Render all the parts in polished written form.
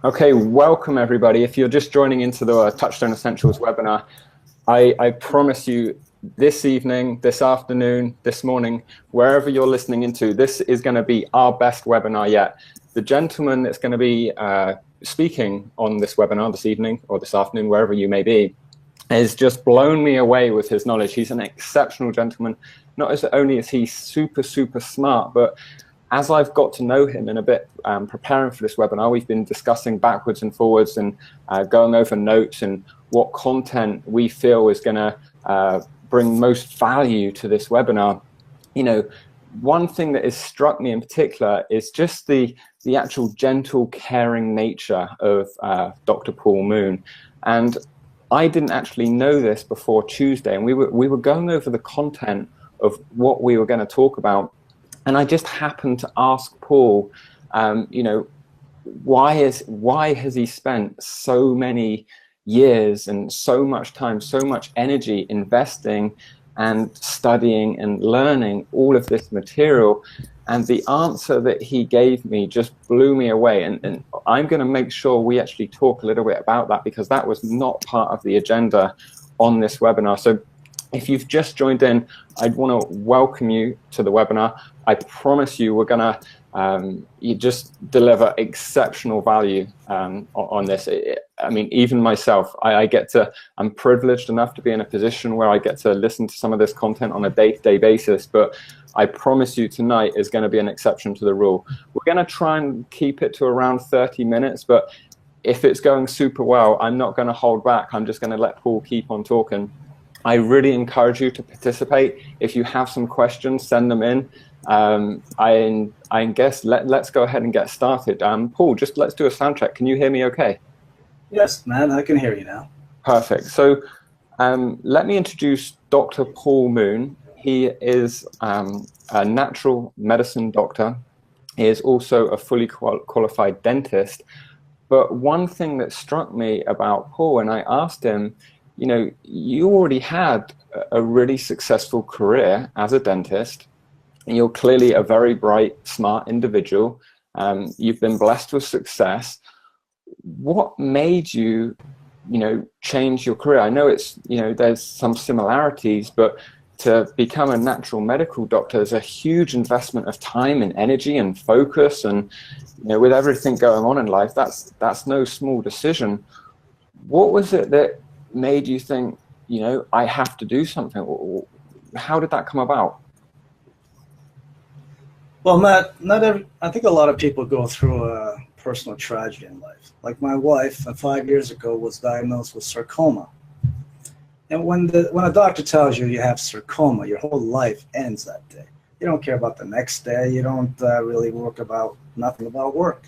Okay, welcome everybody. If you're just joining into the Touchstone Essentials webinar, I promise you this evening, this afternoon, this morning, wherever you're listening into, this is going to be our best webinar yet. The gentleman that's going to be speaking on this webinar this evening or this afternoon, wherever you may be, has just blown me away with his knowledge. He's an exceptional gentleman. Not only is he super smart, but as I've got to know him in a bit, preparing for this webinar, we've been discussing backwards and forwards and going over notes and what content we feel is going to bring most value to this webinar. You know, one thing that has struck me in particular is just the actual gentle, caring nature of Dr. Paul Moon. And I didn't actually know this before Tuesday, and we were going over the content of what we were going to talk about. And I just happened to ask Paul, you know, why has he spent so many years and so much time, so much energy investing and studying and learning all of this material? And the answer that he gave me just blew me away. And I'm going to make sure we actually talk a little bit about that, because that was not part of the agenda on this webinar. So if you've just joined in, I'd want to welcome you to the webinar. I promise you we're going to you just deliver exceptional value on this. I mean, even myself, I'm privileged enough to be in a position where I get to listen to some of this content on a day-to-day basis, but I promise you tonight is going to be an exception to the rule. We're going to try and keep it to around 30 minutes, but if it's going super well, I'm not going to hold back. I'm just going to let Paul keep on talking. I really encourage you to participate. If you have some questions, send them in. I guess let's go ahead and get started. Paul, just let's do a sound check. Can you hear me okay? Yes, man, I can hear you now. Perfect. So let me introduce Dr. Paul Moon. He is a natural medicine doctor. He is also a fully qualified dentist. But one thing that struck me about Paul, and I asked him, you know, you already had a really successful career as a dentist. You're clearly a very bright, smart individual. You've been blessed with success. What made you, you know, change your career? I know it's, you know, there's some similarities, but to become a natural medical doctor is a huge investment of time and energy and focus. And, you know, with everything going on in life, that's no small decision. What was it that made you think, you know, I have to do something? How did that come about? Well, Matt, I think a lot of people go through a personal tragedy in life. Like my wife, 5 years ago, was diagnosed with sarcoma. And when a doctor tells you you have sarcoma, your whole life ends that day. You don't care about the next day. You don't really work about nothing about work.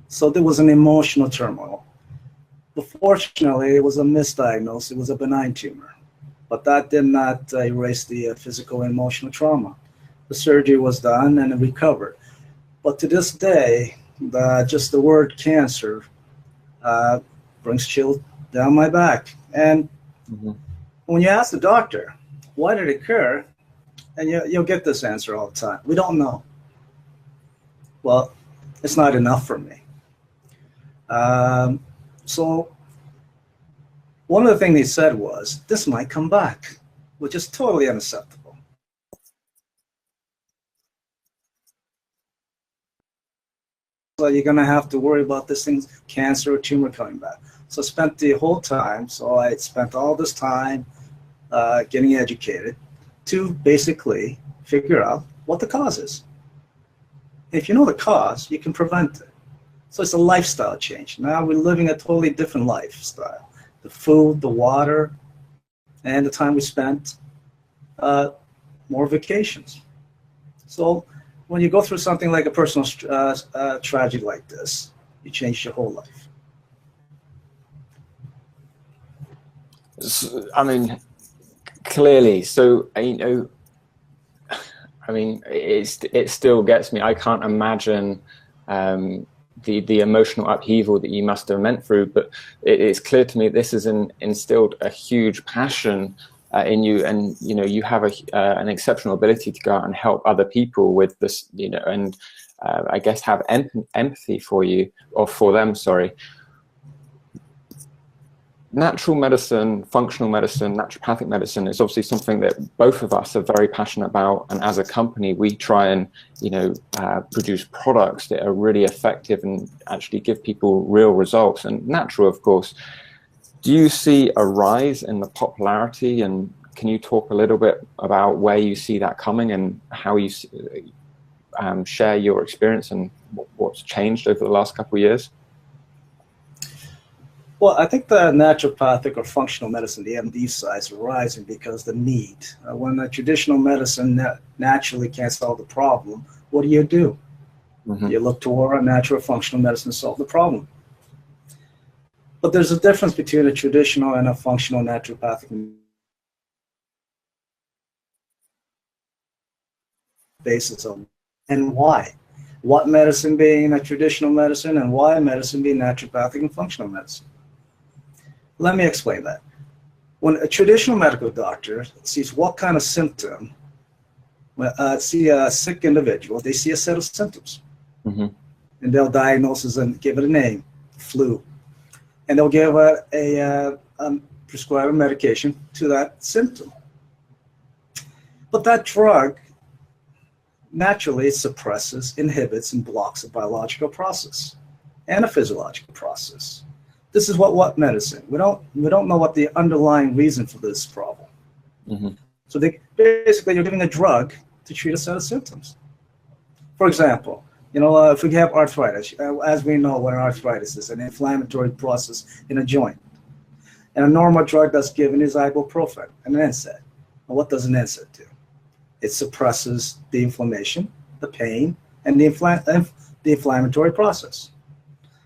So there was an emotional turmoil. But fortunately, it was a misdiagnosis. It was a benign tumor. But that did not erase the physical and emotional trauma. The surgery was done and it recovered. But to this day, just the word cancer brings chills down my back. And when you ask the doctor, why did it occur? And you'll get this answer all the time. We don't know. Well, it's not enough for me. So one of the things he said was, this might come back, which is totally unacceptable. So you're going to have to worry about this thing, cancer or tumor coming back. So I spent the whole time, I spent all this time getting educated to basically figure out what the cause is. If you know the cause, you can prevent it. So it's a lifestyle change. Now we're living a totally different lifestyle. The food, the water, and the time we spent, more vacations. So when you go through something like a personal tragedy like this, you change your whole life. I mean, clearly. So, you know, I mean, it still gets me. I can't imagine the emotional upheaval that you must have went through, but it's clear to me this has instilled a huge passion in you, and you know, you have an exceptional ability to go out and help other people with this, you know, and I guess, have empathy for you, or for them, sorry. Natural medicine, functional medicine, naturopathic medicine is obviously something that both of us are very passionate about. And as a company, we try and, produce products that are really effective and actually give people real results. And natural, of course. Do you see a rise in the popularity? And can you talk a little bit about where you see that coming and how you share your experience and what's changed over the last couple of years? Well, I think the naturopathic or functional medicine, the MD side, is rising because the need. When the traditional medicine naturally can't solve the problem, what do? Mm-hmm. You look toward a natural functional medicine to solve the problem. But there's a difference between a traditional and a functional naturopathic basis of, and why. What medicine being a traditional medicine and why medicine being naturopathic and functional medicine. Let me explain that. When a traditional medical doctor sees what kind of symptom, see a sick individual, they see a set of symptoms. Mm-hmm. And they'll diagnose it and give it a name, flu. And they'll give prescribe a medication to that symptom. But that drug naturally suppresses, inhibits, and blocks a biological process and a physiological process. This is what medicine. We don't know what the underlying reason for this problem. Mm-hmm. So basically you're giving a drug to treat a set of symptoms. For example, if we have arthritis, as we know what arthritis is, an inflammatory process in a joint. And a normal drug that's given is ibuprofen, an NSAID. Well, what does an NSAID do? It suppresses the inflammation, the pain, and the inflammatory process.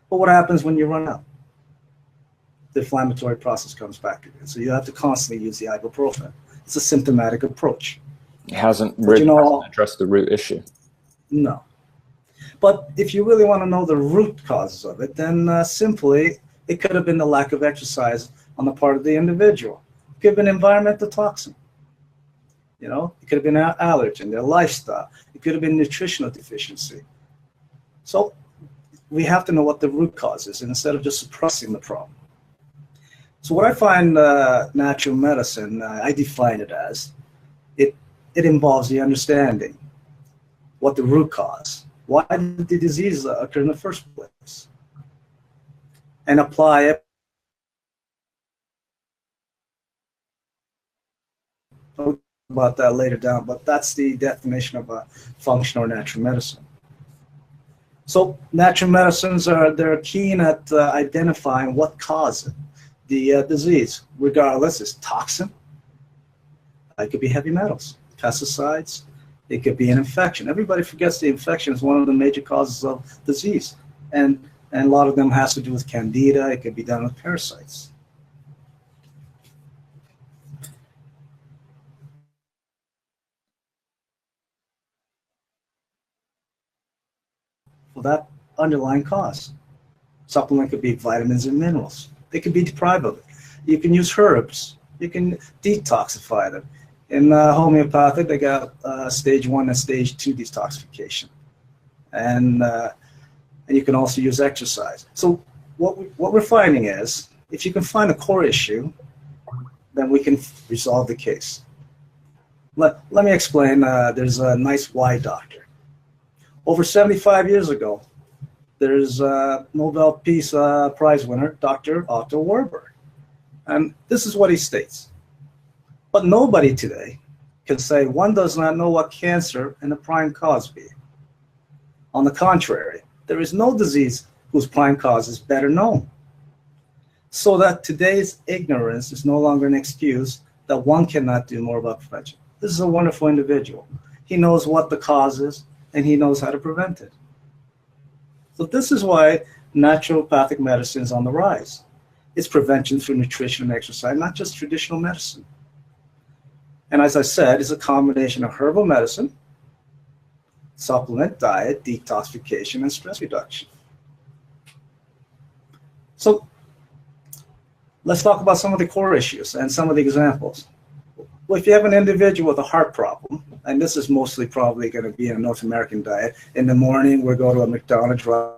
But what happens when you run out? The inflammatory process comes back again. So you have to constantly use the ibuprofen. It's a symptomatic approach. It hasn't really addressed the root issue. No. But if you really want to know the root causes of it, then simply it could have been the lack of exercise on the part of the individual. It could have been environmental toxin. It could have been an allergen, their lifestyle. It could have been nutritional deficiency. So we have to know what the root cause is instead of just suppressing the problem. So what I find natural medicine, I define it as, it involves the understanding what the root cause, why did the disease occur in the first place, and apply it. I'll talk about that later down, but that's the definition of a functional natural medicine. So natural medicines they're keen at identifying what causes the disease, regardless, is toxin. It could be heavy metals, pesticides. It could be an infection. Everybody forgets the infection is one of the major causes of disease. And a lot of them has to do with candida. It could be done with parasites. For that underlying cause. Supplement could be vitamins and minerals. They could be deprived of it. You can use herbs. You can detoxify them. In homeopathic, they got stage 1 and stage 2 detoxification. And you can also use exercise. So what we're finding is, if you can find a core issue, then we can resolve the case. Let me explain. There's a nice why doctor. Over 75 years ago, there's Nobel Peace Prize winner, Dr. Otto Warburg. And this is what he states. But nobody today can say one does not know what cancer and the prime cause be. On the contrary, there is no disease whose prime cause is better known. So that today's ignorance is no longer an excuse that one cannot do more about prevention. This is a wonderful individual. He knows what the cause is, and he knows how to prevent it. So this is why naturopathic medicine is on the rise. It's prevention through nutrition and exercise, not just traditional medicine. And as I said, it's a combination of herbal medicine, supplement, diet, detoxification, and stress reduction. So let's talk about some of the core issues and some of the examples. Well, if you have an individual with a heart problem, and this is mostly probably going to be in a North American diet, in the morning we'll go to a McDonald's, Burger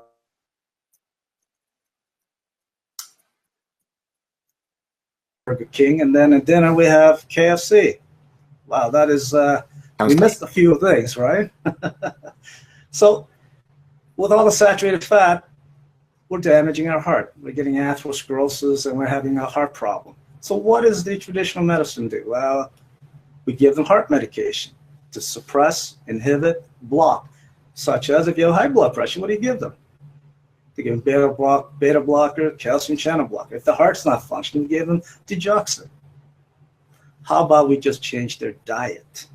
King, and then at dinner we have KFC. Wow, that is, we missed a few things, right? So with all the saturated fat, we're damaging our heart. We're getting atherosclerosis and we're having a heart problem. So what does the traditional medicine do? Well, we give them heart medication to suppress, inhibit, block, such as if you have high blood pressure, what do you give them? They give them beta blocker, calcium channel blocker. If the heart's not functioning, we give them digoxin. How about we just change their diet?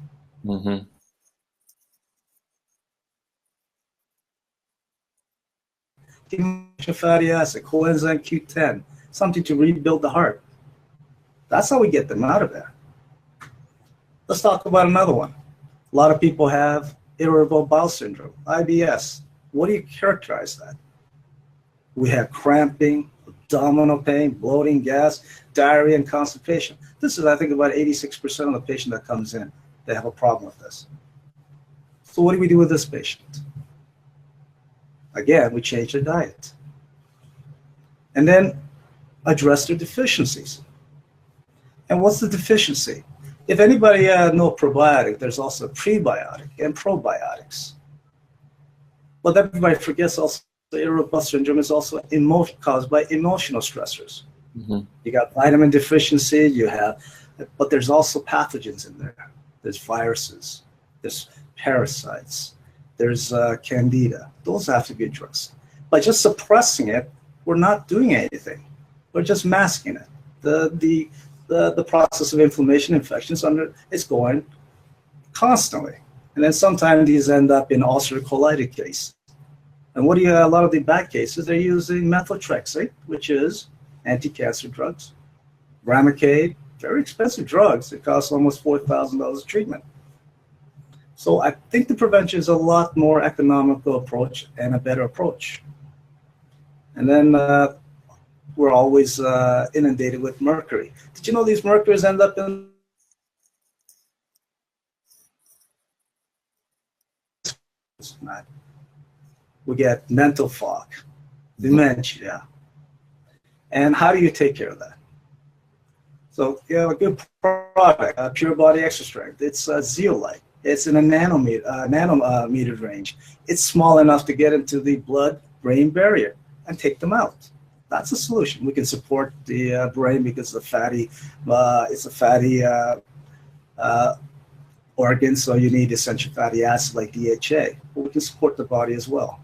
Mm-hmm. Fatty acid, coenzyme Q10, something to rebuild the heart. That's how we get them out of there. Let's talk about another one. A lot of people have irritable bowel syndrome, IBS. What do you characterize that? We have cramping, abdominal pain, bloating, gas, diarrhea, and constipation. This is, I think, about 86% of the patient that comes in. They have a problem with this. So what do we do with this patient? Again, we change their diet. And then address their deficiencies. And what's the deficiency? If anybody knows probiotic, there's also prebiotic and probiotics. But everybody forgets also the irritable bowel syndrome is also caused by emotional stressors. Mm-hmm. You got vitamin deficiency, but there's also pathogens in there. There's viruses, there's parasites, there's candida. Those have to be addressed. By just suppressing it, we're not doing anything. We're just masking it. The process of inflammation, infections is going constantly. And then sometimes these end up in ulcerative colitis case. And what do you, a lot of the bad cases, they're using methotrexate, which is anti-cancer drugs. Remicade, very expensive drugs. It costs almost $4,000 a treatment. So I think the prevention is a lot more economical approach and a better approach. And then we're always inundated with mercury. Did you know these mercuries end up in we get mental fog, dementia. And how do you take care of that? So you have a good product, Pure Body Extra Strength. It's zeolite. It's in a nanometer range. It's small enough to get into the blood-brain barrier and take them out. That's a solution. We can support the brain because it's a fatty organ, so you need essential fatty acids like DHA. But we can support the body as well.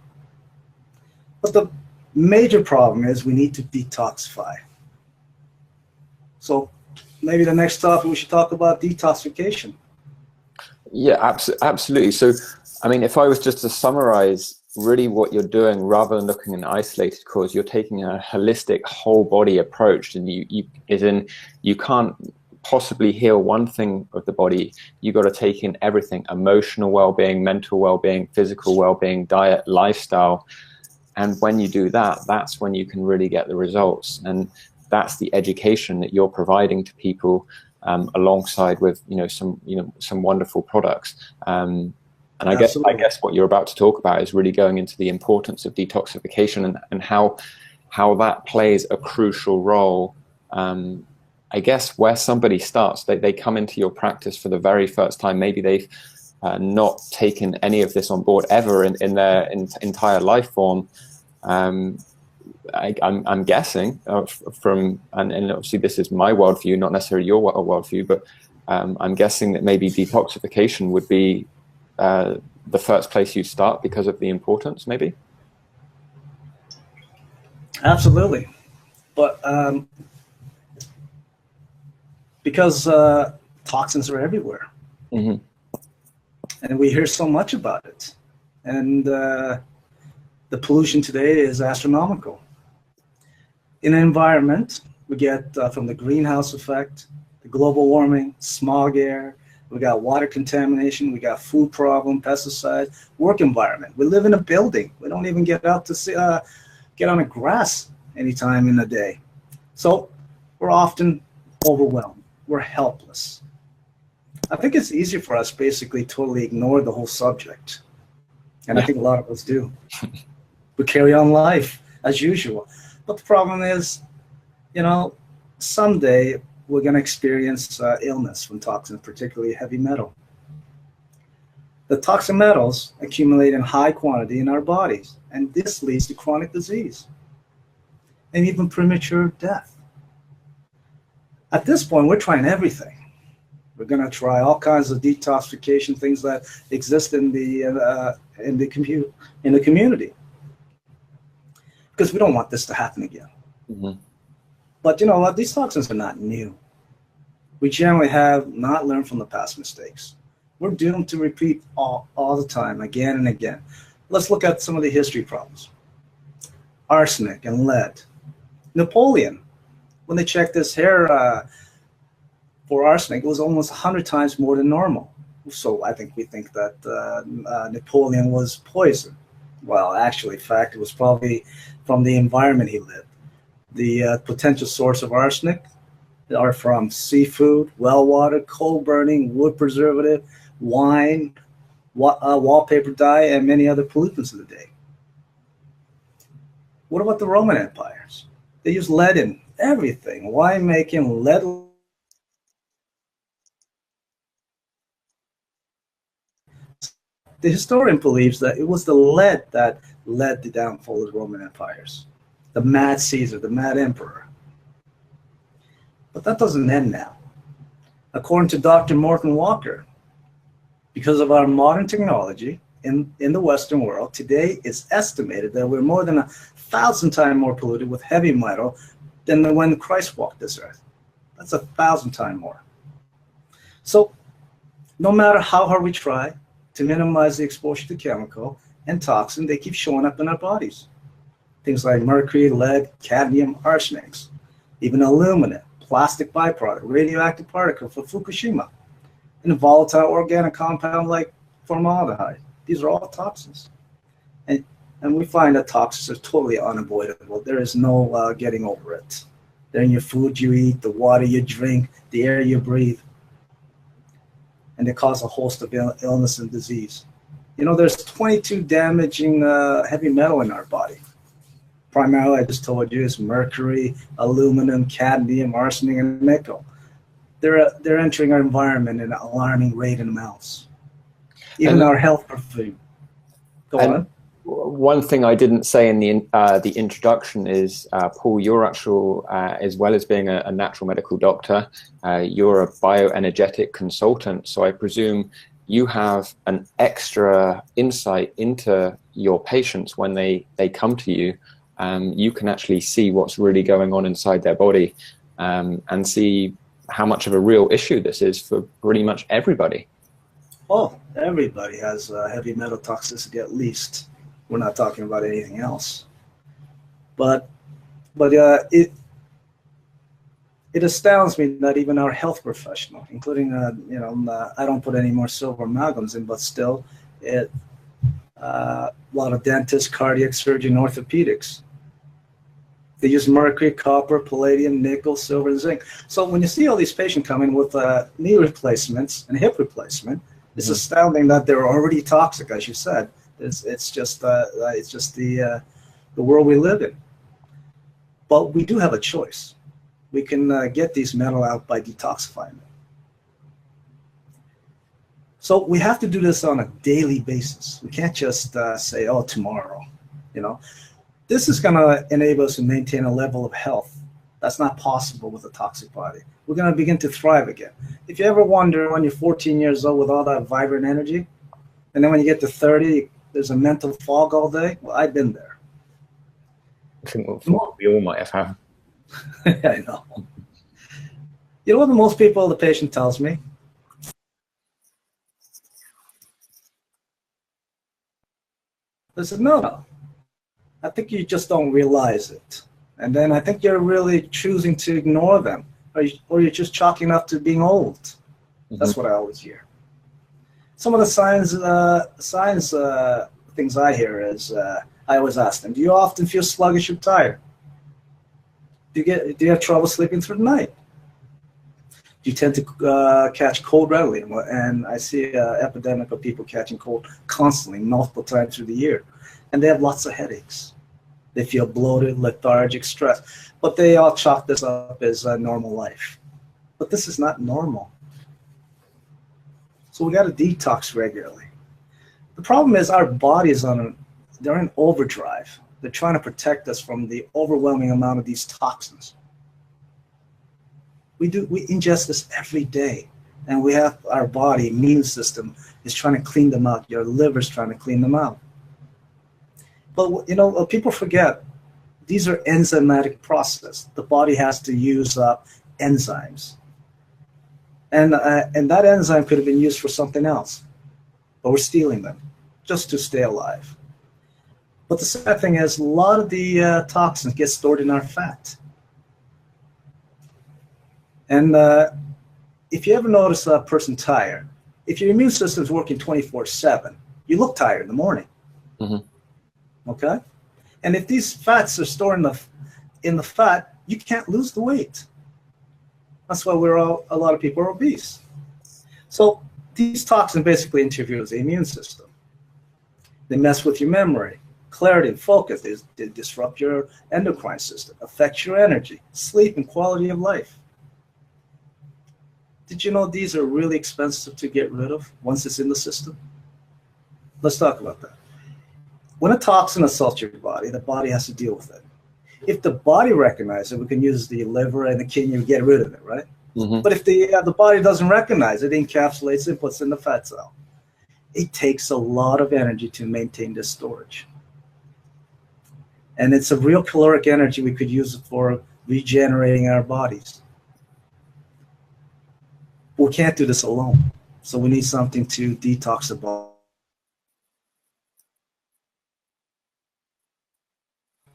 But the major problem is we need to detoxify. So maybe the next topic we should talk about detoxification. Yeah, absolutely. So, I mean, if I was just to summarize really what you're doing, rather than looking at an isolated cause, you're taking a holistic whole body approach, and you can't possibly heal one thing of the body. You got to take in everything: emotional well-being, mental well-being, physical well-being, diet, lifestyle. And when you do that, that's when you can really get the results. And that's the education that you're providing to people, alongside with some wonderful products. And I guess what you're about to talk about is really going into the importance of detoxification and how that plays a crucial role. I guess where somebody starts, they come into your practice for the very first time. Maybe they've not taken any of this on board ever in their entire life form. I'm guessing from, and obviously this is my worldview, not necessarily your worldview, but I'm guessing that maybe detoxification would be the first place you start because of the importance, maybe? Absolutely. But because toxins are everywhere. Mm-hmm. And we hear so much about it. And the pollution today is astronomical. In an environment, we get from the greenhouse effect, the global warming, smog air, we got water contamination, we got food problem, pesticides, work environment. We live in a building. We don't even get out to get on the grass anytime in the day. So we're often overwhelmed. We're helpless. I think it's easy for us basically totally ignore the whole subject. And I think a lot of us do. We carry on life as usual. But the problem is, you know, someday we're going to experience illness from toxins, particularly heavy metal. The toxic metals accumulate in high quantity in our bodies, and this leads to chronic disease and even premature death. At this point, we're trying everything. We're going to try all kinds of detoxification things that exist in the community, because we don't want this to happen again. Mm-hmm. But you know what? These toxins are not new. We generally have not learned from the past mistakes. We're doomed to repeat all the time, again and again. Let's look at some of the history problems. Arsenic and lead. Napoleon, when they checked his hair for arsenic, it was almost 100 times more than normal. So I think we think that Napoleon was poisoned. Well, actually, in fact, it was probably from the environment he lived. The potential source of arsenic are from seafood, well water, coal burning, wood preservative, wine, wallpaper dye, and many other pollutants of the day. What about the Roman empires? They used lead in everything. Wine making, lead. The historian believes that it was the lead that led the downfall of the Roman empires. The mad Caesar, the mad emperor. But that doesn't end now. According to Dr. Morton Walker, because of our modern technology in the Western world, today it's estimated that we're more than 1,000 times more polluted with heavy metal than when Christ walked this earth. That's 1,000 times more. So no matter how hard we try to minimize the exposure to chemical and toxin, they keep showing up in our bodies. Things like mercury, lead, cadmium, arsenics, even aluminum, plastic byproduct, radioactive particle for Fukushima, and a volatile organic compound like formaldehyde. These are all toxins. And we find that toxins are totally unavoidable. There is no getting over it. They're in your food you eat, the water you drink, the air you breathe. And they cause a host of illness and disease. You know, there's 22 damaging heavy metal in our body. Primarily, I just told you, is mercury, aluminum, cadmium, arsenic, and nickel. They're entering our environment at an alarming rate in amounts. Even our health perfume. Go on. One thing I didn't say in the introduction is, Paul, you're actual, as well as being a natural medical doctor, you're a bioenergetic consultant. So I presume you have an extra insight into your patients when they come to you. You can actually see what's really going on inside their body, and see how much of a real issue this is for pretty much everybody. Oh, everybody has heavy metal toxicity at least. We're not talking about anything else. But it astounds me that even our health professional, including I don't put any more silver amalgams in, but still, a lot of dentists, cardiac surgeon, orthopedics. They use mercury, copper, palladium, nickel, silver, and zinc. So when you see all these patients come in with knee replacements and hip replacement, it's astounding that they're already toxic, as you said. It's just the world we live in. But we do have a choice. We can get these metal out by detoxifying them. So we have to do this on a daily basis. We can't just say, oh, tomorrow, you know. This is going to enable us to maintain a level of health that's not possible with a toxic body. We're going to begin to thrive again. If you ever wonder when you're 14 years old with all that vibrant energy, and then when you get to 30, there's a mental fog all day, well, I've been there. I think we all might have had. I know. You know what most people, the patient tells me? They said, no, I think you just don't realize it. And then I think you're really choosing to ignore them, or you're just chalking up to being old. Mm-hmm. That's what I always hear. Some of the science things I hear is, I always ask them, do you often feel sluggish or tired? Do you have trouble sleeping through the night? You tend to catch cold readily, and I see an epidemic of people catching cold constantly, multiple times through the year, and they have lots of headaches. They feel bloated, lethargic, stressed, but they all chalk this up as a normal life. But this is not normal. So we got to detox regularly. The problem is our bodies they're in overdrive. They're trying to protect us from the overwhelming amount of these toxins. We ingest this every day, and we have our body immune system is trying to clean them out. Your liver's trying to clean them out. But people forget these are enzymatic process. The body has to use enzymes, and that enzyme could have been used for something else, but we're stealing them just to stay alive. But the sad thing is, a lot of the toxins get stored in our fat. And if you ever notice a person tired, if your immune system is working 24/7, you look tired in the morning. Mm-hmm. Okay? And if these fats are stored in the fat, you can't lose the weight. That's why a lot of people are obese. So these toxins basically interfere with the immune system. They mess with your memory, clarity, and focus. They disrupt your endocrine system, affect your energy, sleep, and quality of life. Did you know these are really expensive to get rid of once it's in the system? Let's talk about that. When a toxin assaults your body, the body has to deal with it. If the body recognizes it, we can use the liver and the kidney to get rid of it, right? Mm-hmm. But if the body doesn't recognize it, it encapsulates it, puts it in the fat cell. It takes a lot of energy to maintain this storage. And it's a real caloric energy we could use for regenerating our bodies. We can't do this alone, so we need something to detox the body.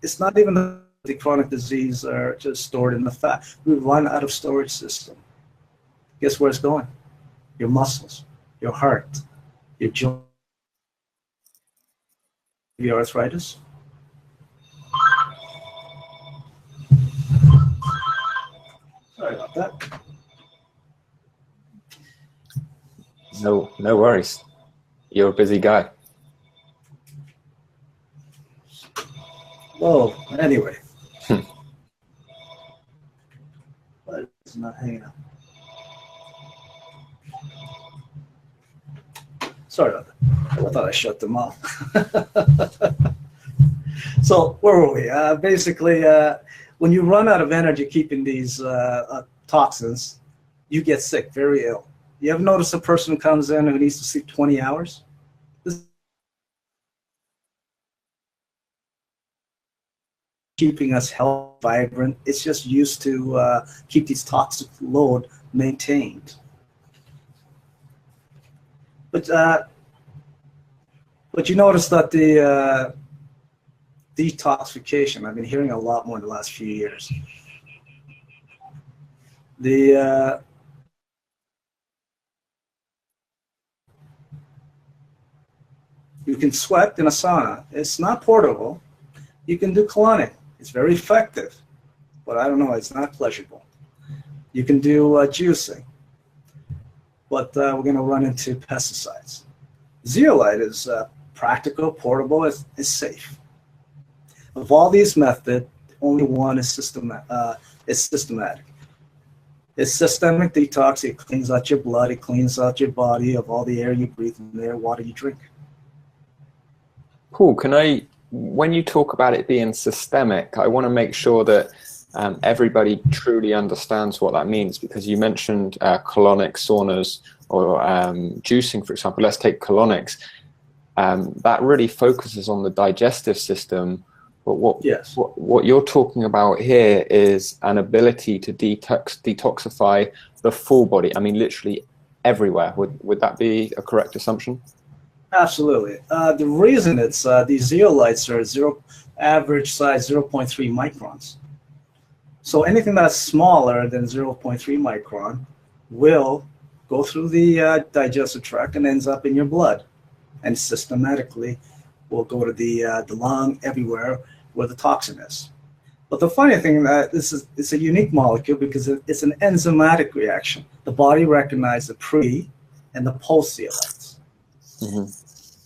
It's not even the chronic disease are just stored in the fat. We run out of storage system. Guess where it's going? Your muscles, your heart, your joint, your arthritis. Sorry about that. No worries. You're a busy guy. Oh, anyway. But it's not hanging up. Sorry about that. I thought I shut them off. So where were we? Basically, when you run out of energy keeping these toxins, you get sick, very ill. You ever notice a person who comes in who needs to sleep 20 hours? This keeping us healthy, vibrant. It's just used to keep these toxic load maintained. But you notice that the detoxification, I've been hearing a lot more in the last few years. You can sweat in a sauna. It's not portable. You can do colonic. It's very effective, but I don't know, it's not pleasurable. You can do juicing, but we're going to run into pesticides. Zeolite is practical, portable, it's safe. Of all these methods, only one is systematic. It's systemic detox. It cleans out your blood. It cleans out your body of all the air you breathe and the water you drink. Paul, when you talk about it being systemic, I want to make sure that everybody truly understands what that means, because you mentioned colonic saunas or juicing, for example. Let's take colonics. That really focuses on the digestive system, but what you're talking about here is an ability to detoxify the full body. I mean, literally everywhere. Would that be a correct assumption? Absolutely. The reason it's these zeolites are average size 0.3 microns. So anything that's smaller than 0.3 micron will go through the digestive tract and ends up in your blood, and systematically will go to the lung, everywhere where the toxin is. But the funny thing that it's a unique molecule because it's an enzymatic reaction. The body recognizes the pre and the post zeolites. Mm-hmm.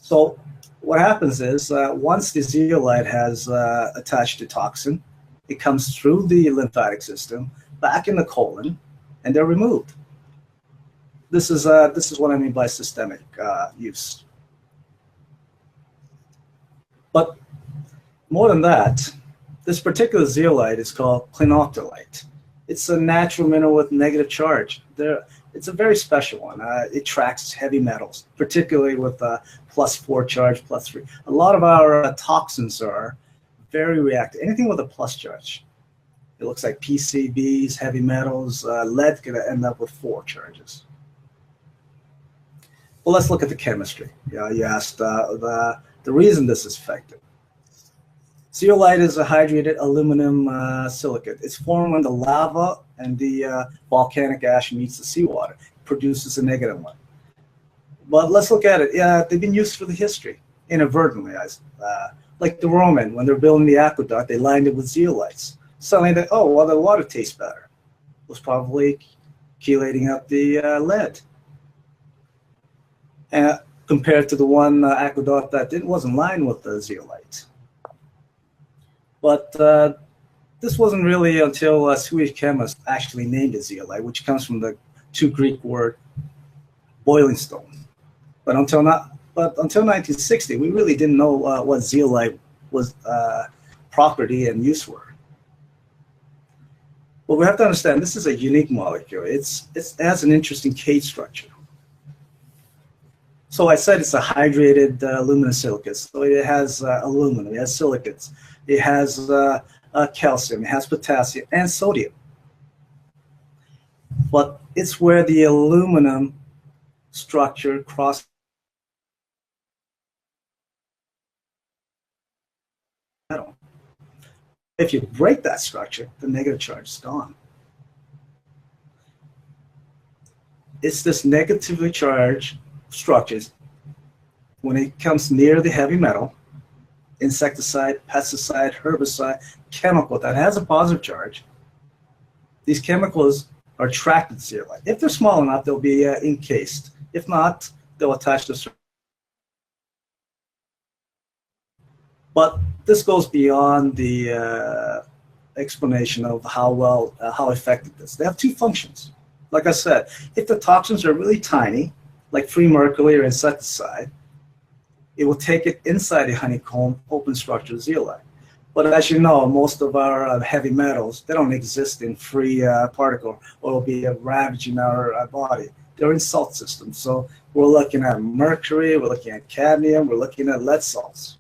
So what happens is once the zeolite has attached to toxin, it comes through the lymphatic system back in the colon, and they're removed. This is what I mean by systemic use. But more than that, this particular zeolite is called clinoptilite. It's a natural mineral with negative charge. It's a very special one. It tracks heavy metals, particularly with +4 charge, +3. A lot of our toxins are very reactive. Anything with a plus charge. It looks like PCBs, heavy metals, lead could end up with 4 charges. Well, let's look at the chemistry. You asked the reason this is effective. Zeolite is a hydrated aluminum silicate. It's formed when the lava and the volcanic ash meets the seawater. It produces a negative one. But let's look at it. Yeah, they've been used for the history, inadvertently. Like the Roman, when they're building the aqueduct, they lined it with zeolites. Suddenly, the water tastes better. It was probably chelating up the lead. Compared to the one aqueduct that wasn't lined with the zeolite. But this wasn't really until a Swedish chemist actually named it zeolite, which comes from the 2 Greek word boiling stone. But until 1960, we really didn't know what zeolite was property and use were. But we have to understand this is a unique molecule. It has an interesting cage structure. So I said it's a hydrated aluminum silicate. So it has aluminum, it has silicates, it has calcium, it has potassium and sodium. But it's where the aluminum structure crosses metal. If you break that structure, the negative charge is gone. It's this negatively charged structures when it comes near the heavy metal, insecticide, pesticide, herbicide, chemical that has a positive charge. These chemicals are attracted to zeolite. If they're small enough, they'll be encased. If not, they'll attach to. But this goes beyond the explanation of how effective it is. They have 2 functions. Like I said, if the toxins are really tiny, like free mercury or insecticide, it will take it inside the honeycomb open structure zeolite. But as you know, most of our heavy metals, they don't exist in free particle or will be ravaging our body. They're in salt systems. So we're looking at mercury, we're looking at cadmium, we're looking at lead salts.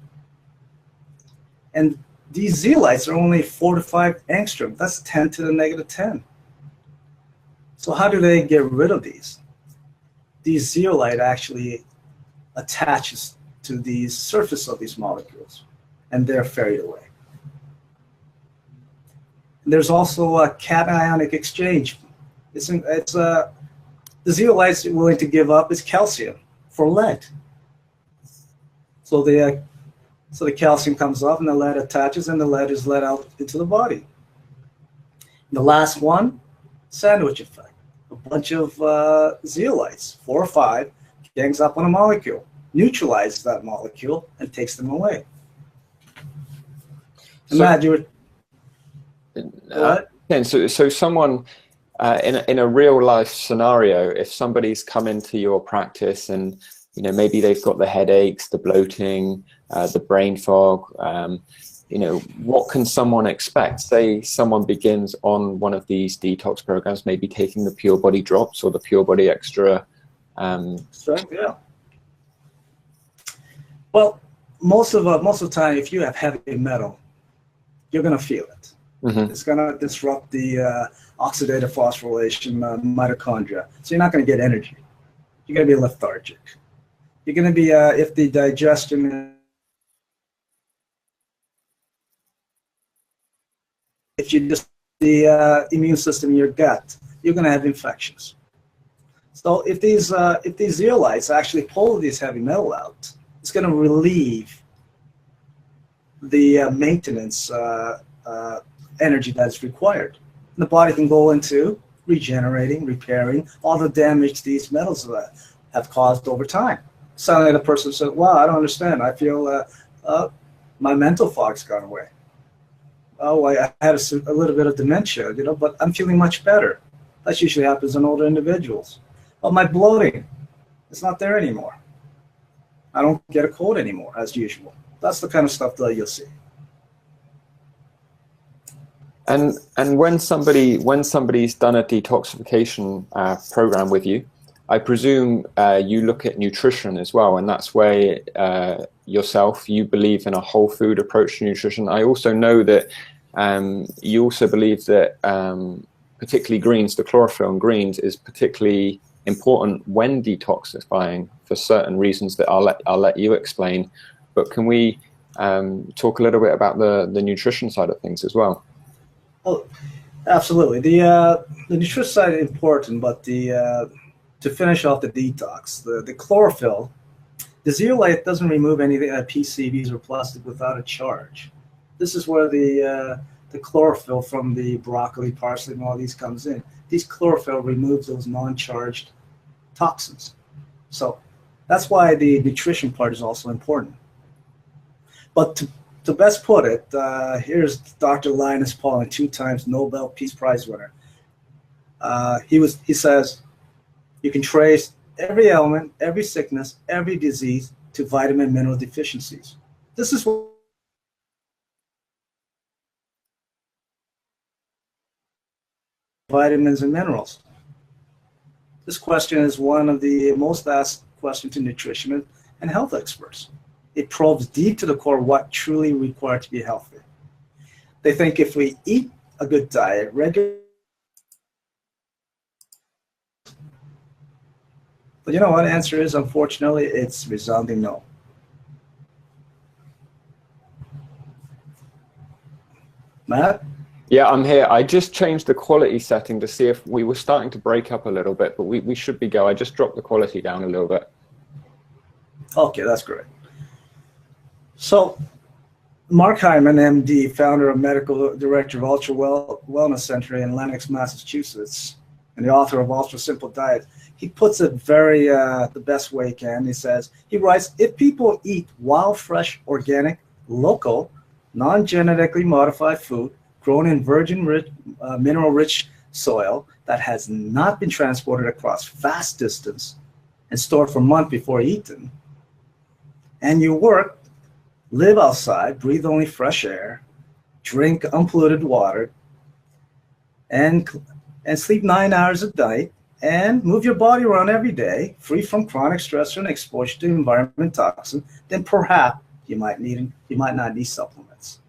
And these zeolites are only 4 to 5 angstrom. That's 10 to the negative 10. So how do they get rid of these? These zeolite actually attaches to the surface of these molecules, and they're ferried away. There's also a cationic exchange. The zeolites willing to give up is calcium for lead. So the calcium comes off, and the lead attaches, and the lead is let out into the body. The last one, sandwich effect. A bunch of zeolites, 4 or 5, gangs up on a molecule, neutralizes that molecule, and takes them away. Imagine so someone in a real life scenario, if somebody's come into your practice and maybe they've got the headaches, the bloating, the brain fog, what can someone expect? Say someone begins on one of these detox programs, maybe taking the Pure Body drops or the Pure Body Extra. Yeah. Well, most of the time, if you have heavy metal, you're going to feel it. Mm-hmm. It's going to disrupt the oxidative phosphorylation mitochondria. So you're not going to get energy. You're going to be lethargic. You're going to be, if the digestion, if you just the immune system in your gut, you're going to have infections. So if these zeolites actually pull these heavy metal out, it's going to relieve the maintenance energy that's required. And the body can go into regenerating, repairing all the damage these metals have caused over time. Suddenly the person says, wow, I don't understand. I feel my mental fog's gone away. Oh, I had a little bit of dementia, but I'm feeling much better. That usually happens in older individuals. Oh, my bloating, it's not there anymore. I don't get a cold anymore, as usual. That's the kind of stuff that you'll see. And when somebody's done a detoxification program with you, I presume you look at nutrition as well, and that's where yourself, you believe in a whole food approach to nutrition. I also know that you also believe that particularly greens, the chlorophyll in greens is particularly important when detoxifying for certain reasons that I'll let you explain. But can we talk a little bit about the nutrition side of things as well? Oh, absolutely. The nutrition side is important, but to finish off the detox, the chlorophyll, the zeolite doesn't remove any PCBs or plastic without a charge. This is where the chlorophyll from the broccoli, parsley, and all these comes in. These chlorophyll removes those non-charged toxins. So that's why the nutrition part is also important. But to best put it, here's Dr. Linus Pauling, 2 times Nobel Peace Prize winner. He says, you can trace every ailment, every sickness, every disease to vitamin mineral deficiencies. This is what vitamins and minerals. This question is one of the most asked questions to nutrition and health experts. It probes deep to the core what truly required to be healthy. They think if we eat a good diet regularly, but you know what the answer is? Unfortunately, it's resounding no. Matt? Yeah, I'm here. I just changed the quality setting to see if we were starting to break up a little bit, but we should be go. I just dropped the quality down a little bit. Okay, that's great. So, Mark Hyman, MD, founder and medical director of Ultra Wellness Center in Lenox, Massachusetts, and the author of Ultra Simple Diet, he puts it very the best way he can. He writes, if people eat wild, fresh, organic, local, non-genetically modified food grown in virgin, mineral-rich soil that has not been transported across vast distance and stored for months before eaten, and you work, live outside, breathe only fresh air, drink unpolluted water, and sleep 9 hours a night, and move your body around every day, free from chronic stress and exposure to environment toxin, then perhaps you might not need supplements.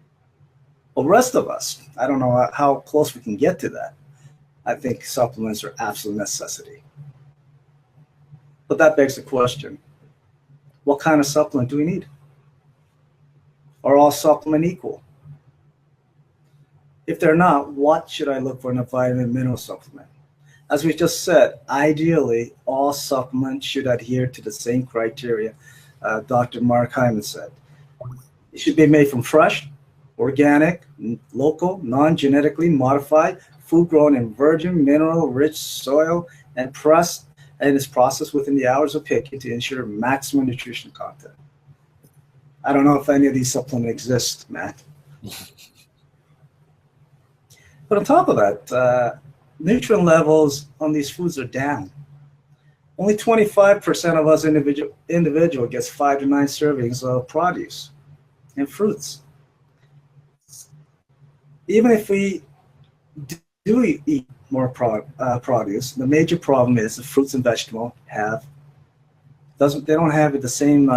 Well, the rest of us, I don't know how close we can get to that. I think supplements are absolute necessity. But that begs the question, what kind of supplement do we need? Are all supplements equal? If they're not, what should I look for in a vitamin mineral supplement? As we just said, ideally, all supplements should adhere to the same criteria Dr. Mark Hyman said. It should be made from fresh, organic, local, non-genetically modified, food grown in virgin, mineral-rich soil, and is processed within the hours of picking to ensure maximum nutrition content. I don't know if any of these supplements exist, Matt. But on top of that, nutrient levels on these foods are down. Only 25% of us individual gets 5 to 9 servings of produce and fruits. Even if we do eat more produce, the major problem is the fruits and vegetables they don't have the same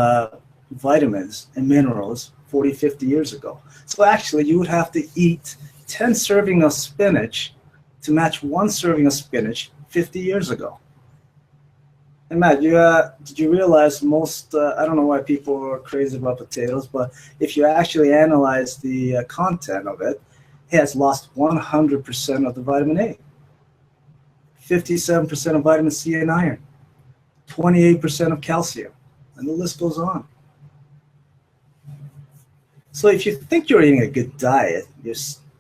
vitamins and minerals 40, 50 years ago. So actually, you would have to eat 10 servings of spinach to match 1 serving of spinach 50 years ago. And Matt, did you realize most, I don't know why people are crazy about potatoes, but if you actually analyze the content of it, it has lost 100% of the vitamin A, 57% of vitamin C and iron, 28% of calcium, and the list goes on. So if you think you're eating a good diet,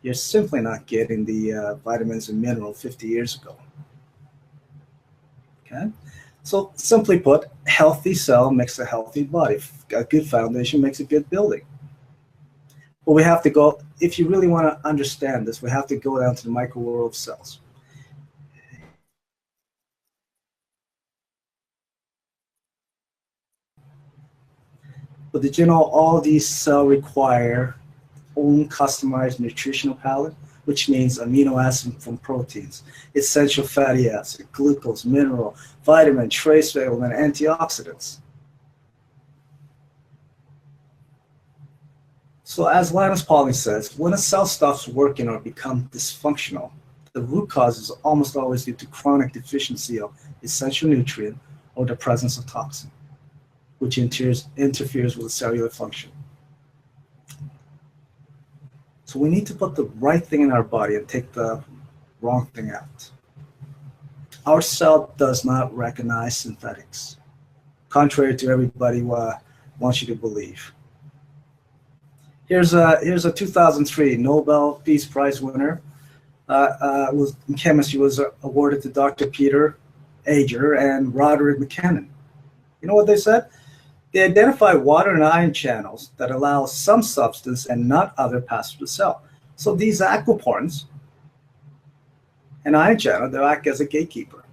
you're simply not getting the vitamins and minerals 50 years ago. Okay? So simply put, healthy cell makes a healthy body. A good foundation makes a good building. But we have to go, if you really want to understand this, we have to go down to the micro world of cells. But did you know all these cells require own customized nutritional palette, which means amino acids from proteins, essential fatty acid, glucose, mineral, vitamin, trace element, antioxidants. So as Linus Pauling says, when a cell stops working or becomes dysfunctional, the root cause is almost always due to chronic deficiency of essential nutrient or the presence of toxin, which interferes with cellular function. So we need to put the right thing in our body and take the wrong thing out. Our cell does not recognize synthetics, contrary to everybody wants you to believe. Here's a 2003 Nobel Peace Prize winner. In chemistry was awarded to Dr. Peter Ager and Roderick McKinnon. You know what they said? They identify water and ion channels that allow some substance and not other pass through the cell. So these aquaporins, an ion channel, they act as a gatekeeper,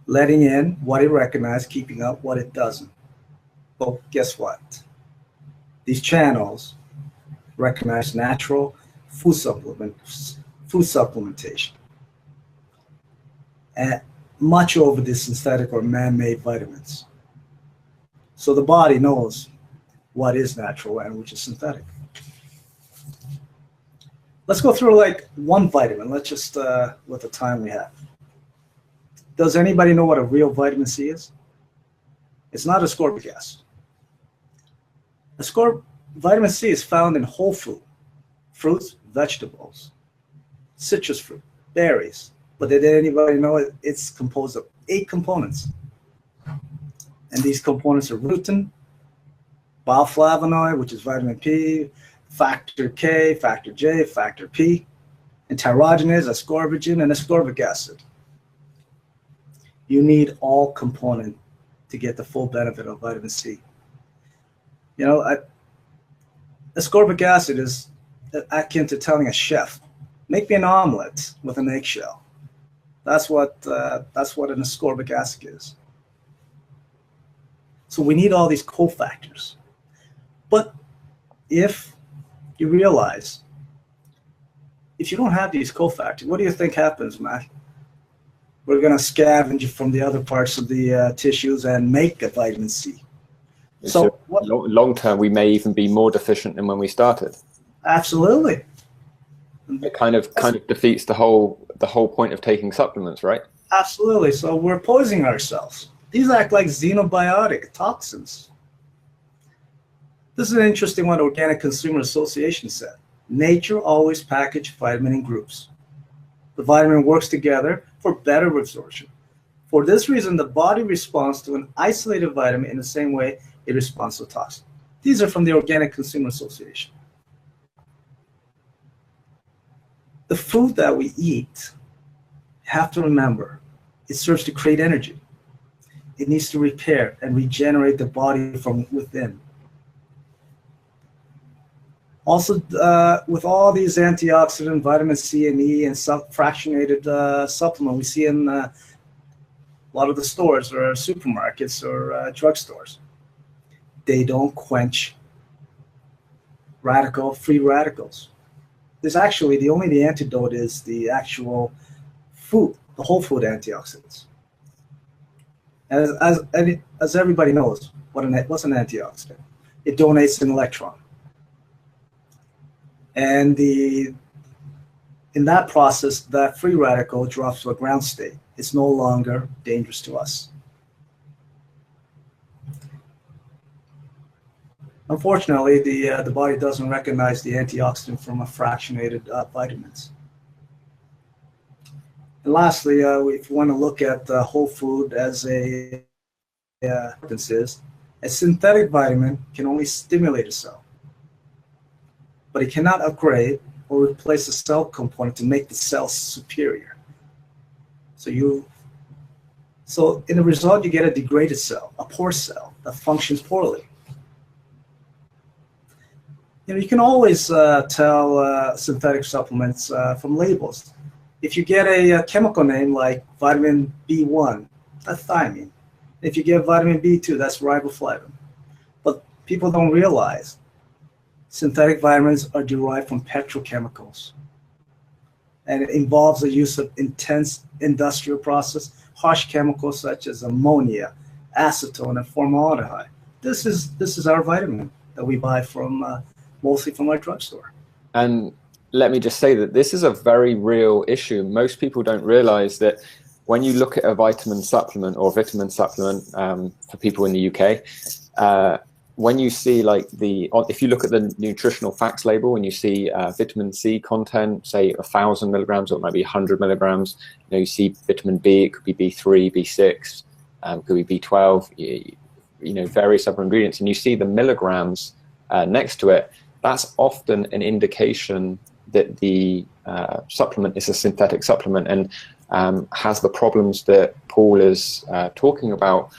letting in what it recognizes, keeping out what it doesn't. Well, guess what? These channels recognize natural food supplementation, and much over the synthetic or man-made vitamins. So the body knows what is natural and which is synthetic. Let's go through like one vitamin. Let's just, with the time we have. Does anybody know what a real vitamin C is? It's not ascorbic acid. Vitamin C is found in whole food, fruits, vegetables, citrus fruit, berries. But did anybody know it's composed of 8 components? And these components are rutin, bioflavonoid, which is vitamin P, factor K, factor J, factor P, and tyrogenase, ascorbinage, and ascorbic acid. You need all components to get the full benefit of vitamin C. You know, ascorbic acid is akin to telling a chef, make me an omelet with an eggshell. That's what an ascorbic acid is. So we need all these cofactors. But if you realize, if you don't have these cofactors, what do you think happens, Matt? We're going to scavenge from the other parts of the tissues and make a vitamin C. So long term, we may even be more deficient than when we started. Absolutely. It kind of defeats the whole point of taking supplements, right? Absolutely. So we're poisoning ourselves. These act like xenobiotic toxins. This is an interesting one Organic Consumer Association said. Nature always packaged vitamin in groups. The vitamin works together for better absorption. For this reason, the body responds to an isolated vitamin in the same way it responds to a toxin. These are from the Organic Consumer Association. The food that we eat, have to remember, it serves to create energy. It needs to repair and regenerate the body from within. Also, with all these antioxidant, vitamin C and E, and fractionated supplement we see in a lot of the stores or supermarkets or drugstores, they don't quench free radicals. There's actually the antidote is the actual food, the whole food antioxidants. As everybody knows, what's an antioxidant? It donates an electron. And in that process, that free radical drops to a ground state. It's no longer dangerous to us. Unfortunately, the body doesn't recognize the antioxidant from a fractionated vitamins. And lastly, if you want to look at whole food as a synthetic vitamin can only stimulate a cell. but it cannot upgrade or replace the cell component to make the cell superior. So in the result, you get a degraded cell, a poor cell that functions poorly. You can always tell synthetic supplements from labels. If you get a chemical name like vitamin B1, that's thiamine. If you get vitamin B2, that's riboflavin. But people don't realize synthetic vitamins are derived from petrochemicals. And it involves the use of intense industrial process, harsh chemicals such as ammonia, acetone, and formaldehyde. This is our vitamin that we buy from mostly from our drugstore. And let me just say that this is a very real issue. Most people don't realize that when you look at a vitamin supplement or vitamin supplement for people in the UK, when you see if you look at the nutritional facts label and you see vitamin C content, say 1,000 milligrams or it might be 100 milligrams, you see vitamin B, it could be B3, B6, could be B12, various other ingredients, and you see the milligrams next to it, that's often an indication that the supplement is a synthetic supplement and has the problems that Paul is talking about,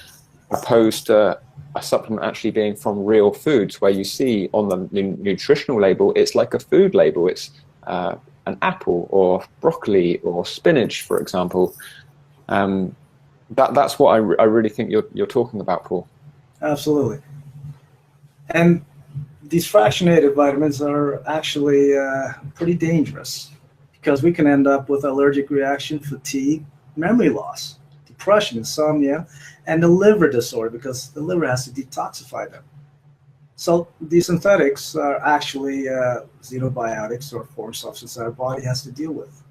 opposed to a supplement actually being from real foods, where you see on the nutritional label, it's like a food label. It's an apple or broccoli or spinach, for example. That's what I really think you're talking about, Paul. Absolutely. And these fractionated vitamins are actually pretty dangerous because we can end up with allergic reaction, fatigue, memory loss, depression, insomnia, and the liver disorder because the liver has to detoxify them. So these synthetics are actually xenobiotics or foreign substances that our body has to deal with.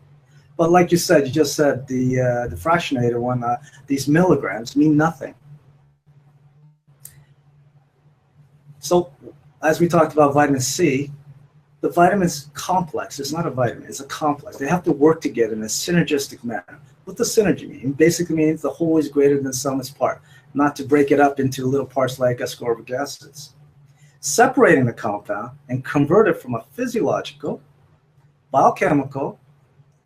But like you just said, the fractionated one, these milligrams mean nothing. So as we talked about vitamin C, the vitamin's complex. It's not a vitamin, it's a complex. They have to work together in a synergistic manner. What does synergy mean? It basically means the whole is greater than the sum of its part, not to break it up into little parts like ascorbic acids. Separating the compound and convert it from a physiological, biochemical,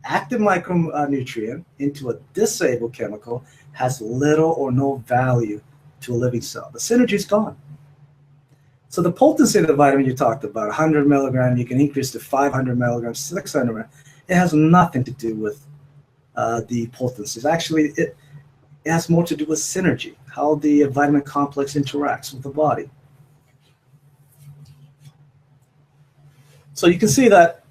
active micronutrient into a disabled chemical has little or no value to a living cell. The synergy is gone. So the potency of the vitamin you talked about, 100 milligrams, you can increase to 500 milligrams, 600 milligrams. It has nothing to do with the potencies. Actually, it has more to do with synergy, how the vitamin complex interacts with the body. So you can see that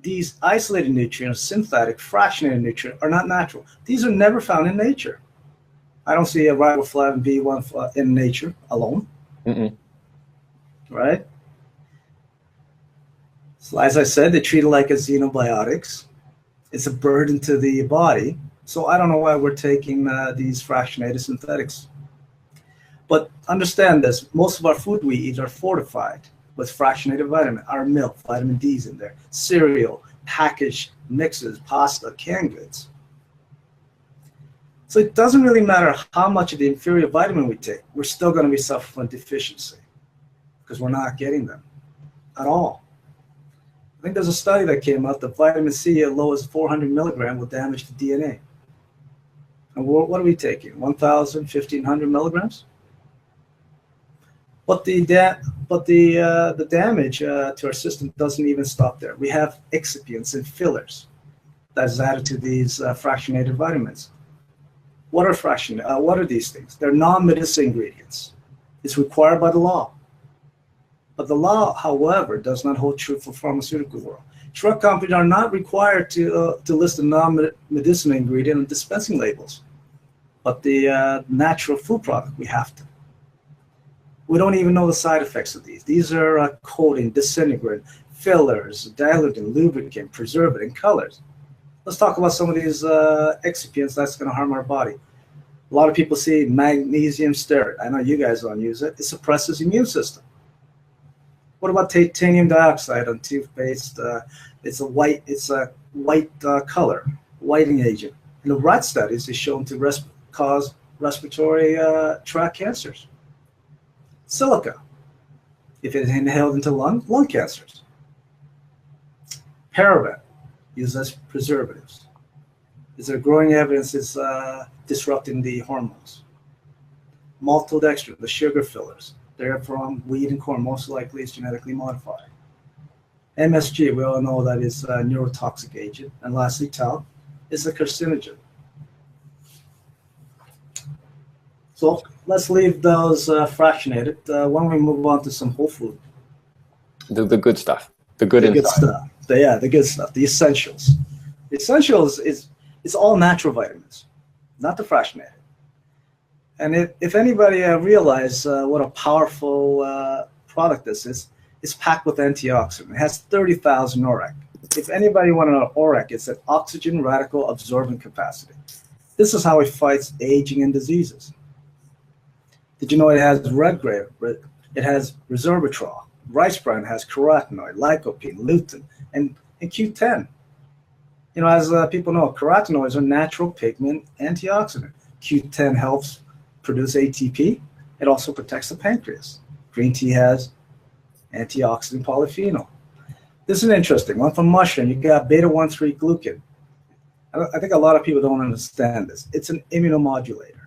these isolated nutrients, synthetic, fractionated nutrients, are not natural. These are never found in nature. I don't see a riboflavin B1 in nature alone. Mm-mm. Right? So as I said, they treat it like a xenobiotics. It's a burden to the body. So I don't know why we're taking these fractionated synthetics. But understand this, most of our food we eat are fortified with fractionated vitamin. Our milk, vitamin D is in there. Cereal, packaged mixes, pasta, canned goods. So it doesn't really matter how much of the inferior vitamin we take. We're still going to be suffering from deficiency because we're not getting them at all. I think there's a study that came out that vitamin C as low as 400 milligrams will damage the DNA. And what are we taking? 1,000, 1,500 milligrams? But the damage to our system doesn't even stop there. We have excipients and fillers that is added to these fractionated vitamins. What are these things? They're non-medicinal ingredients. It's required by the law. But the law, however, does not hold true for pharmaceutical world. Drug companies are not required to list the non-medicinal ingredient on dispensing labels. But the natural food product, we have to. We don't even know the side effects of these. These are coating, disintegrant, fillers, dilutant, lubricant, preservative, and colors. Let's talk about some of these excipients that's going to harm our body. A lot of people see magnesium stearate. I know you guys don't use it. It suppresses the immune system. What about titanium dioxide on toothpaste? It's a white color, whitening agent. In the rat studies, it's shown to cause respiratory tract cancers. Silica, if it's inhaled into lung cancers. Paraben, used as preservatives. Is there growing evidence it's disrupting the hormones? Maltodextrin, the sugar fillers, they're from wheat and corn, most likely it's genetically modified. MSG, we all know that is a neurotoxic agent. And lastly, talc is a carcinogen. So let's leave those fractionated. Why don't we move on to some whole food? The good stuff. The good stuff. The good stuff. The essentials. The essentials is all natural vitamins, not the fractionated. And if anybody realize what a powerful product this is, it's packed with antioxidant. It has 30,000 ORAC. If anybody want to know ORAC, it's an oxygen radical absorbent capacity. This is how it fights aging and diseases. Did you know it has red grape? It has resveratrol. Rice bran has carotenoid, lycopene, lutein, and Q10. You know, as people know, carotenoids are natural pigment antioxidant. Q10 helps produce ATP. It also protects the pancreas. Green tea has antioxidant polyphenol. This is an interesting one. From mushroom, you got beta-1,3-glucan. I think a lot of people don't understand this. It's an immunomodulator.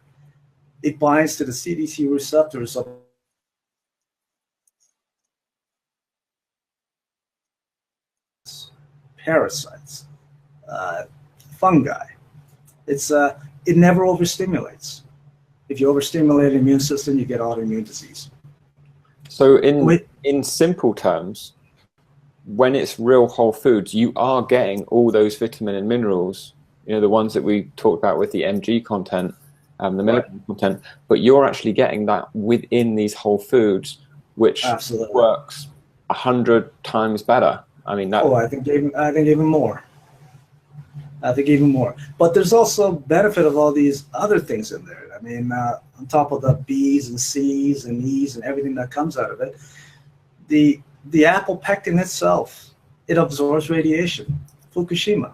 It binds to the CDC receptors of parasites, fungi. It never overstimulates. If you overstimulate the immune system, you get autoimmune disease. So in simple terms, when it's real whole foods, you are getting all those vitamin and minerals, you know, the ones that we talked about with the mg content, the milligram content, but you're actually getting that within these whole foods, which Absolutely works 100 times better. I mean, that. Oh, I think even more. I think even more. But there's also benefit of all these other things in there. I mean, on top of the B's and C's and E's and everything that comes out of it, the apple pectin itself, it absorbs radiation. Fukushima.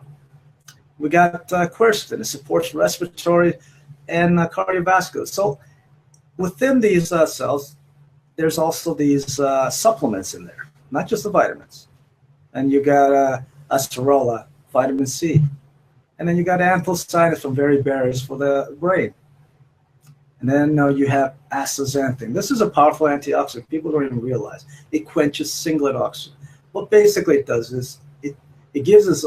We got quercetin. It supports respiratory and cardiovascular. So within these cells, there's also these supplements in there, not just the vitamins. And you got acerola, vitamin C. And then you got anthocyanins from berry berries for the brain. And then you have astaxanthin. This is a powerful antioxidant. People don't even realize. It quenches singlet oxygen. What basically it does is it gives us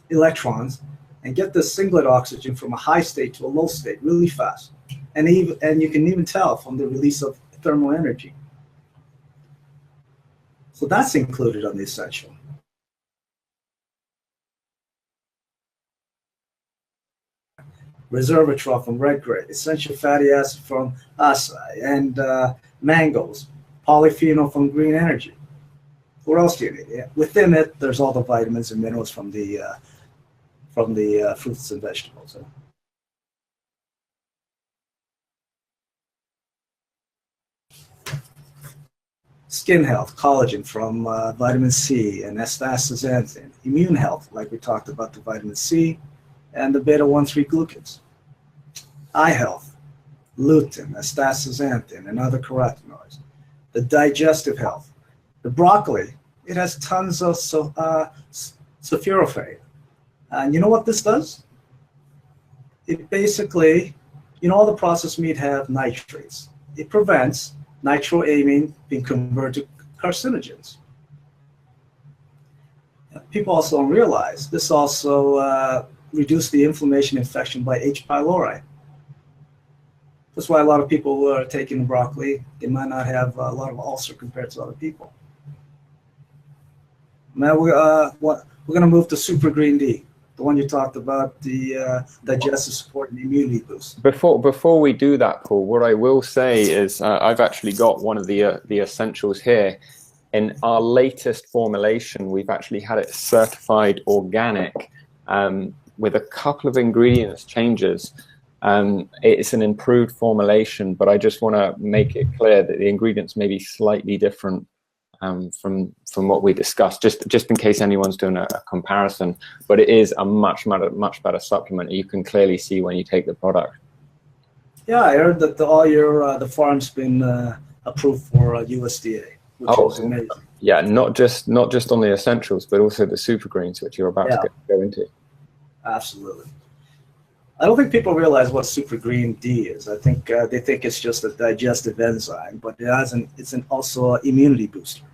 electrons and get the singlet oxygen from a high state to a low state really fast. And you can even tell from the release of thermal energy. So that's included on the essential. Resveratrol from red grape, essential fatty acid from acai and mangoes, polyphenol from green energy. What else do you need? Yeah. Within it, there's all the vitamins and minerals from the fruits and vegetables. Skin health, collagen from vitamin C and astaxanthin. Immune health, like we talked about, the vitamin C and the beta-1,3-glucans. Eye health, lutein, astaxanthin, and other carotenoids. The digestive health, the broccoli, it has tons of sulforaphane. And you know what this does? It basically, you know, all the processed meat have nitrates. It prevents nitroamine being converted to carcinogens. People also don't realize this also reduce the inflammation infection by H. pylori. That's why a lot of people who are taking broccoli, they might not have a lot of ulcer compared to other people. Now we're going to move to Super Green D, the one you talked about, the digestive support and immunity boost. Before we do that, Paul, what I will say is I've actually got one of the essentials here. In our latest formulation, we've actually had it certified organic with a couple of ingredients changes. It's an improved formulation, but I just want to make it clear that the ingredients may be slightly different from what we discussed, just in case anyone's doing a comparison. But it is a much better supplement. You can clearly see when you take the product. Yeah, I heard that all your the farm's been approved for USDA, which is amazing. Yeah, not just on the essentials, but also the super greens, which you're about to go into. Absolutely. I don't think people realize what super green D is. I think they think it's just a digestive enzyme, but it's also an immunity booster.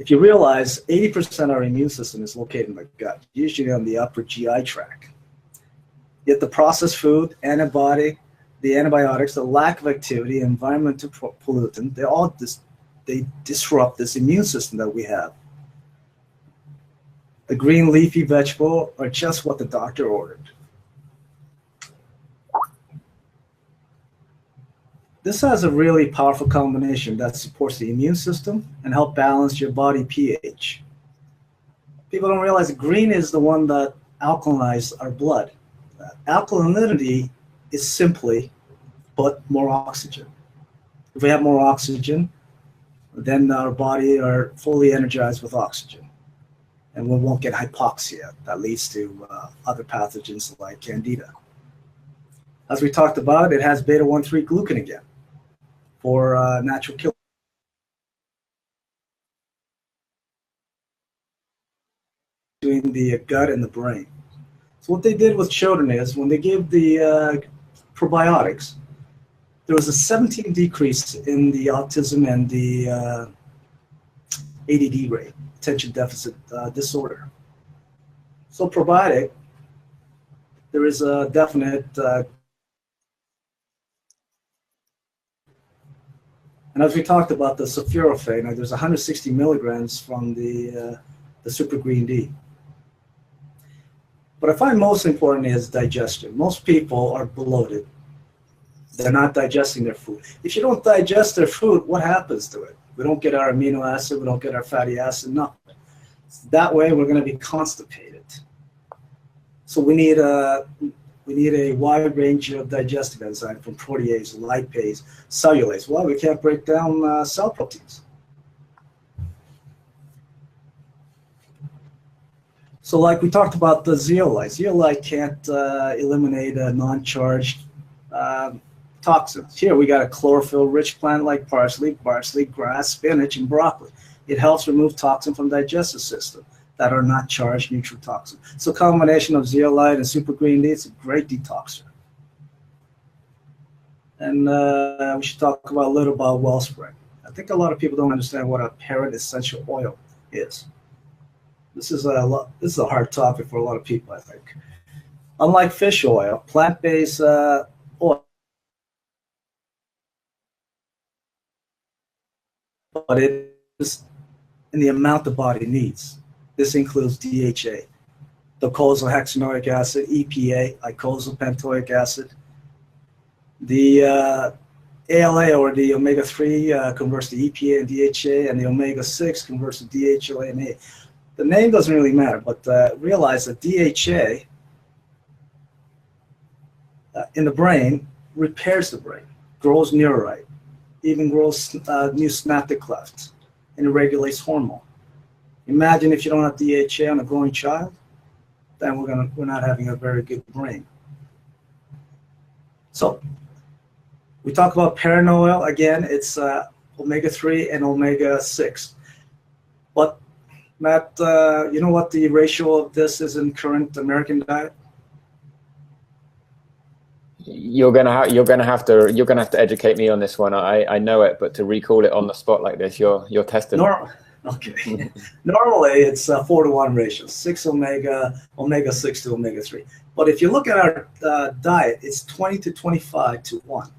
If you realize 80% of our immune system is located in the gut, usually on the upper GI tract. Yet the processed food, the antibiotics, the lack of activity, environmental pollutant, they disrupt this immune system that we have. The green leafy vegetable are just what the doctor ordered. This has a really powerful combination that supports the immune system and help balance your body pH. People don't realize that green is the one that alkalinizes our blood. Alkalinity is simply put more oxygen. If we have more oxygen, then our body are fully energized with oxygen, and we won't get hypoxia that leads to other pathogens like candida. As we talked about, it has beta-1,3 glucan again for natural killer. Between the gut and the brain. So what they did with children is when they gave the probiotics, there was a 17 decrease in the autism and the ADD rate, attention deficit disorder. So probiotic, there is a definite, and as we talked about the sulforaphane, there's 160 milligrams from the super green D. What I find most important is digestion. Most people are bloated. They're not digesting their food. If you don't digest their food, what happens to it? We don't get our amino acid, we don't get our fatty acid, nothing. That way we're going to be constipated. So we need a wide range of digestive enzymes from protease, lipase, cellulase. Well, we can't break down cell proteins. So like we talked about the zeolite. Zeolite can't eliminate a non-charged toxins. Here we got a chlorophyll-rich plant like parsley, grass, spinach, and broccoli. It helps remove toxin from the digestive system that are not charged neutral toxins. So combination of zeolite and super green D, it's a great detoxer. And we should talk about a little about wellspring. I think a lot of people don't understand what a parent essential oil is. This is a hard topic for a lot of people, I think. Unlike fish oil, plant-based oil, but it is in the amount the body needs. This includes DHA, docosahexaenoic acid, EPA, icosapentaenoic acid. The ALA, or the omega-3, converts to EPA and DHA, and the omega-6 converts to DHA and A. The name doesn't really matter, but realize that DHA in the brain repairs the brain, grows neurite, even grows new synaptic clefts, and it regulates hormone. Imagine if you don't have DHA on a growing child, then we're not having a very good brain. So we talk about parent oil again. It's omega-3 and omega-6, but Matt, you know what the ratio of this is in current American diet? You're gonna have to educate me on this one. I know it, but to recall it on the spot like this, you're testing. Okay. Normally it's a 4-to-1 ratio, 6 omega-6 to omega-3. But if you look at our diet, it's 20 to 25 to 1.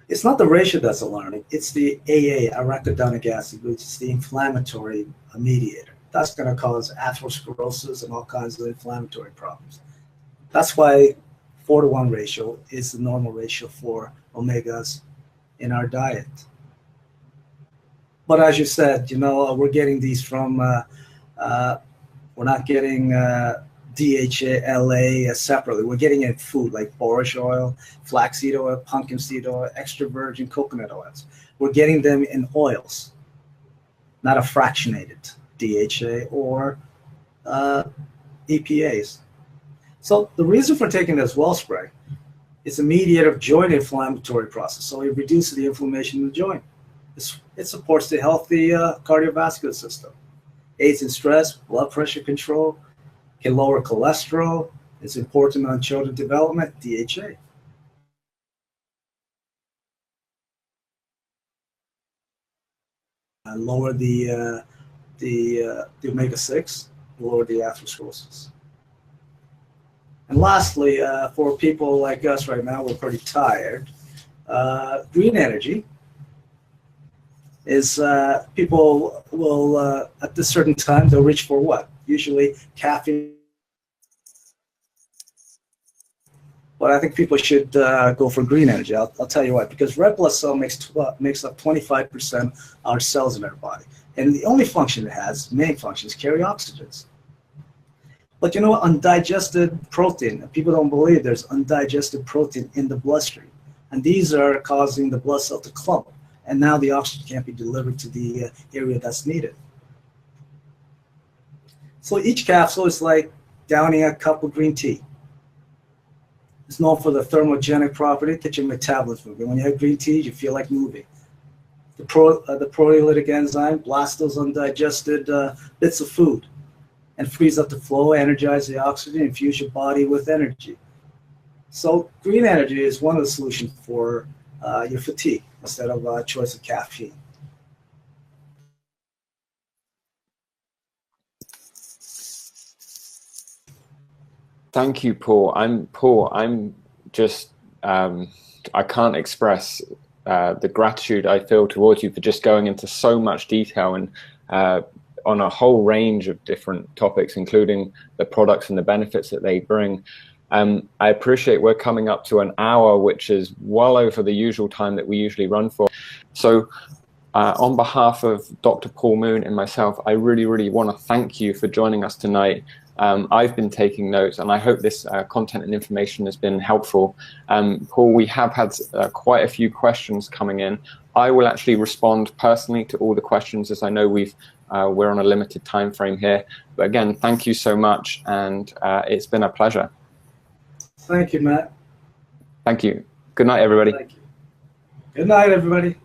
It's not the ratio that's alarming. It's the AA, arachidonic acid, which is the inflammatory mediator. That's going to cause atherosclerosis and all kinds of inflammatory problems. That's why 4-to-1 ratio is the normal ratio for omegas in our diet. But as you said, we're getting these from, we're not getting DHA, LA separately. We're getting it in food like borage oil, flaxseed oil, pumpkin seed oil, extra virgin coconut oils. We're getting them in oils, not a fractionated DHA or EPAs. So the reason for taking this wellspring is a mediator of joint inflammatory process. So it reduces the inflammation in the joint. It supports the healthy cardiovascular system, aids in stress, blood pressure control, can lower cholesterol. It's important on children development, DHA. Lower the omega-6, lower the atherosclerosis. And lastly, for people like us right now, we're pretty tired. Green energy is people will, at this certain time, they'll reach for what? Usually caffeine. But I think people should go for green energy. I'll tell you what, because red blood cell makes up 25% of our cells in our body. And the only function it has, main function, is carry oxygens. But you know what, undigested protein, people don't believe there's undigested protein in the bloodstream. And these are causing the blood cell to clump. And now the oxygen can't be delivered to the area that's needed. So each capsule is like downing a cup of green tea. It's known for the thermogenic property, get your metabolism moving. When you have green tea, you feel like moving. The proteolytic enzyme blasts those undigested bits of food and frees up the flow, energize the oxygen, infuse your body with energy. So green energy is one of the solutions for your fatigue instead of a choice of caffeine. Thank you, Paul. I'm just, I can't express the gratitude I feel towards you for just going into so much detail and on a whole range of different topics, including the products and the benefits that they bring. I appreciate we're coming up to an hour, which is well over the usual time that we usually run for. So on behalf of Dr. Paul Moon and myself, I really, really want to thank you for joining us tonight. I've been taking notes, and I hope this content and information has been helpful. Paul, we have had quite a few questions coming in. I will actually respond personally to all the questions, as I know we're on a limited time frame here. But again, thank you so much, and it's been a pleasure. Thank you, Matt. Thank you. Good night, everybody. Thank you. Good night, everybody.